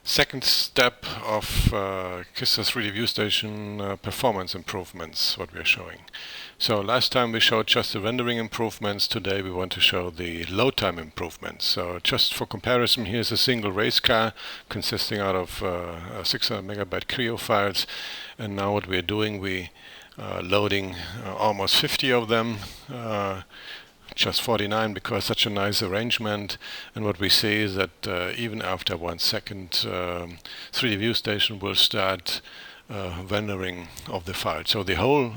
Second step of KISS's 3DViewStation performance improvements, what we are showing. So last time we showed just the rendering improvements. Today we want to show the load time improvements. So just for comparison, here's a single race car consisting out of 600 megabyte Creo files. And now what we're doing, we loading almost 50 of them. Just 49 because such a nice arrangement, and what we see is that even after 1 second 3DViewStation will start rendering of the file. So the whole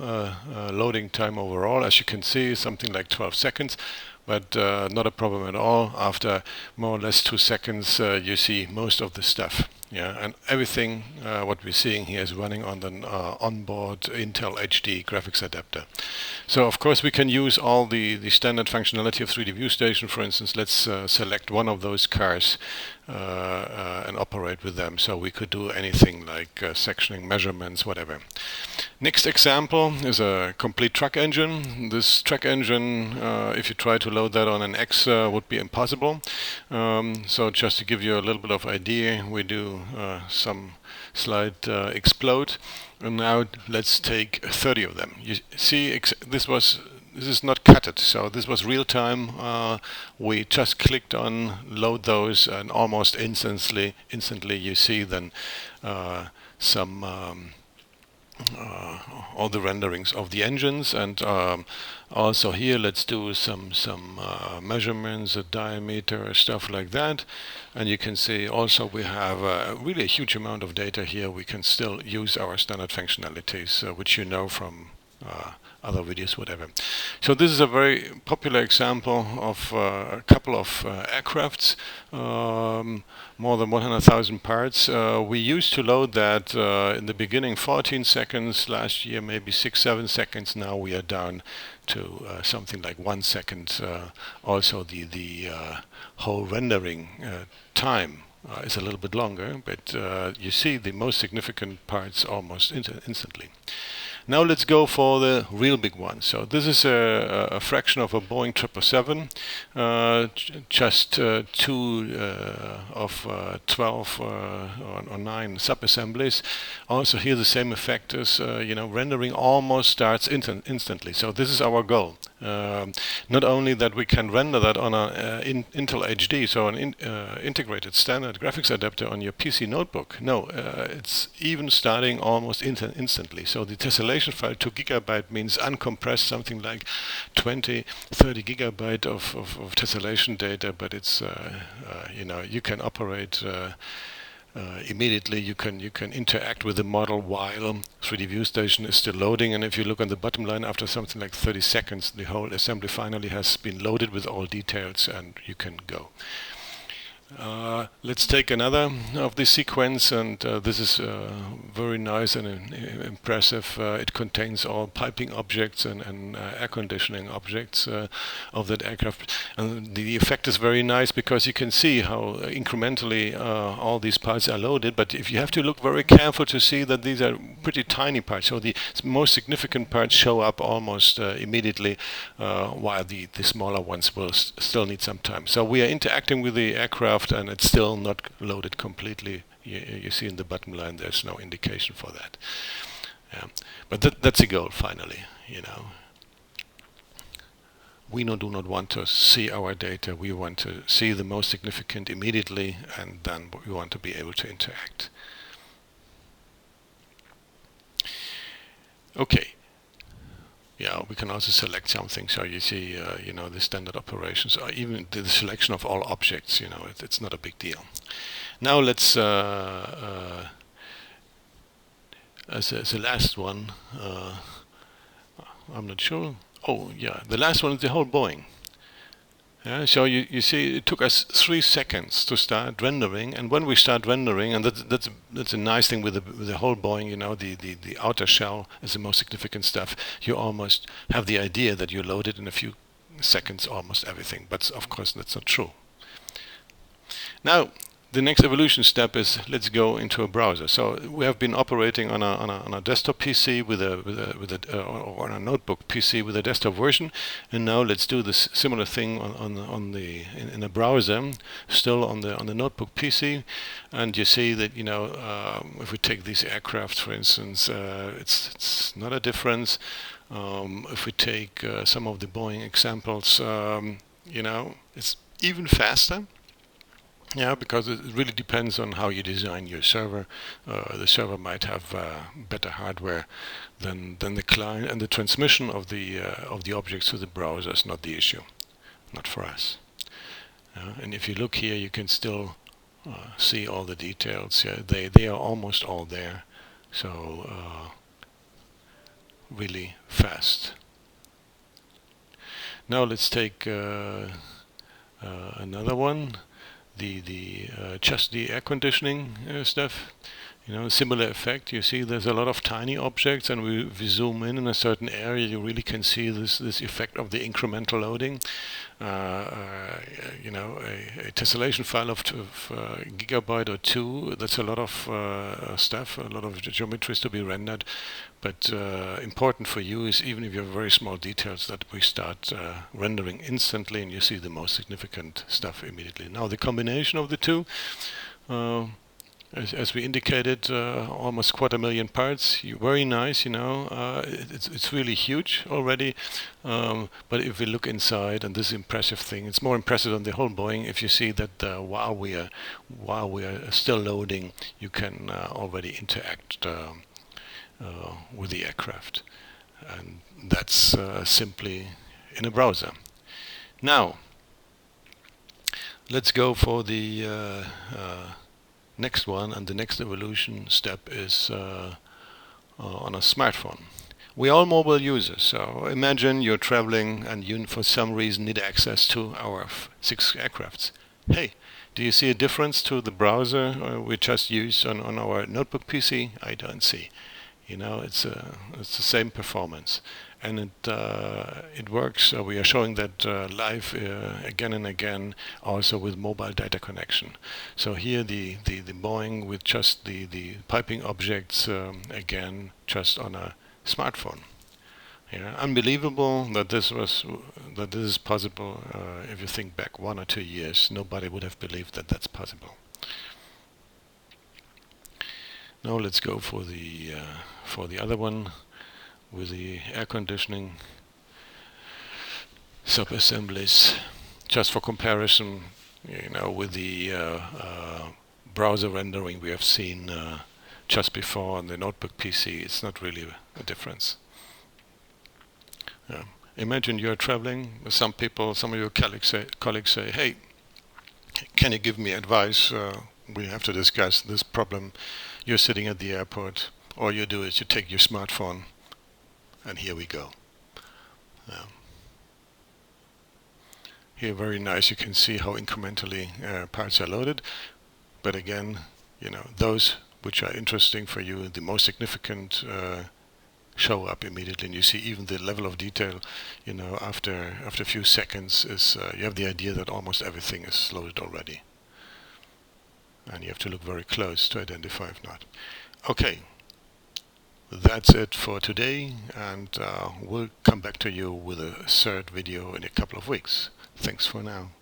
loading time overall, as you can see, is something like 12 seconds, but not a problem at all. After more or less 2 seconds you see most of the stuff. Yeah, and everything what we're seeing here is running on the onboard Intel HD graphics adapter. So of course we can use all the standard functionality of 3DViewStation. For instance, let's select one of those cars and operate with them. So we could do anything like sectioning, measurements, whatever. Next example is a complete truck engine. This truck engine, if you try to load that on an X, would be impossible. So just to give you a little bit of idea, we do some slide explode, and now let's take 30 of them. You see, this is not cutted, so this was real time. We just clicked on load those, and almost instantly you see then some all the renderings of the engines, and also here let's do some measurements, a diameter, stuff like that. And you can see also we have really a huge amount of data here. We can still use our standard functionalities, which you know from other videos, whatever. So this is a very popular example of a couple of aircrafts, more than 100,000 parts. We used to load that in the beginning 14 seconds, last year maybe 6-7 seconds. Now we are down to something like 1 second. Also the whole rendering time is a little bit longer, but you see the most significant parts almost instantly. Now let's go for the real big one. So this is a fraction of a Boeing 777, just 2 of 12 or 9 sub-assemblies. Also here the same effect is, rendering almost starts instantly. So this is our goal. Not only that we can render that on a Intel HD, so an integrated standard graphics adapter on your PC notebook. No, it's even starting almost instantly. So the tessellation file 2 gigabyte means uncompressed, something like 20-30 gigabyte of tessellation data, but it's you can operate immediately. You can interact with the model while 3DViewStation is still loading, and if you look on the bottom line, after something like 30 seconds the whole assembly finally has been loaded with all details and you can go. Let's take another of this sequence, and this is very nice and impressive. It contains all piping objects and air conditioning objects of that aircraft, and the effect is very nice because you can see how incrementally all these parts are loaded, but if you have to look very careful to see that these are pretty tiny parts, so the most significant parts show up almost immediately, while the smaller ones will still need some time. So we are interacting with the aircraft and it's still not loaded completely. You see in the bottom line there's no indication for that. But that's the goal finally. We do not want to see our data. We want to see the most significant immediately, and then we want to be able to interact. Okay. Yeah, we can also select something. So you see, the standard operations, or even the selection of all objects. It's not a big deal. Now let's, as the last one, I'm not sure. Oh yeah, the last one is the whole Boeing. Yeah, so you see, it took us 3 seconds to start rendering, and when we start rendering, and that's a nice thing with the whole Boeing, the outer shell is the most significant stuff. You almost have the idea that you loaded in a few seconds almost everything, but of course that's not true. Now the next evolution step is let's go into a browser. So we have been operating on a desktop PC or on a notebook PC with a desktop version, and now let's do this similar thing in a browser, still on the notebook PC. And you see that if we take these aircraft, for instance, it's not a difference. If we take some of the Boeing examples, it's even faster. Yeah, because it really depends on how you design your server. The server might have better hardware than the client, and the transmission of the objects to the browser is not the issue, not for us. And if you look here, you can still see all the details. Yeah, they are almost all there. So really fast. Now let's take another one. Just the air conditioning stuff, similar effect. You see there's a lot of tiny objects, and we zoom in a certain area, you really can see this effect of the incremental loading. A tessellation file of gigabyte or two, that's a lot of stuff, a lot of geometries to be rendered. But important for you is, even if you have very small details, that we start rendering instantly, and you see the most significant stuff immediately. Now the combination of the two, as we indicated, almost 250,000 parts. Very nice, it's really huge already. But if we look inside, and this impressive thing, it's more impressive than the whole Boeing. If you see that while we are still loading, you can already interact with the aircraft, and that's simply in a browser. Now let's go for the next one, and the next evolution step is on a smartphone. We're all mobile users, so imagine you're traveling and you for some reason need access to our 6 aircrafts. Hey, do you see a difference to the browser we just used on our notebook PC? I don't see. It's the same performance, and it works. We are showing that live again and again, also with mobile data connection. So here the Boeing with just the piping objects, again just on a smartphone. Yeah, unbelievable that this is possible. If you think back 1 or 2 years, nobody would have believed that that's possible. Now let's go for the other one with the air conditioning sub-assemblies. Just for comparison, with the browser rendering we have seen just before on the notebook PC, it's not really a difference. Imagine you're traveling. Some of your colleagues say, "Hey, can you give me advice? We have to discuss this problem." You're sitting at the airport. All you do is you take your smartphone, and here we go. Here, very nice. You can see how incrementally parts are loaded. But again, those which are interesting for you, the most significant, show up immediately, and you see even the level of detail. After a few seconds, is you have the idea that almost everything is loaded already. And you have to look very close to identify if not. Okay, that's it for today, and we'll come back to you with a third video in a couple of weeks. Thanks for now.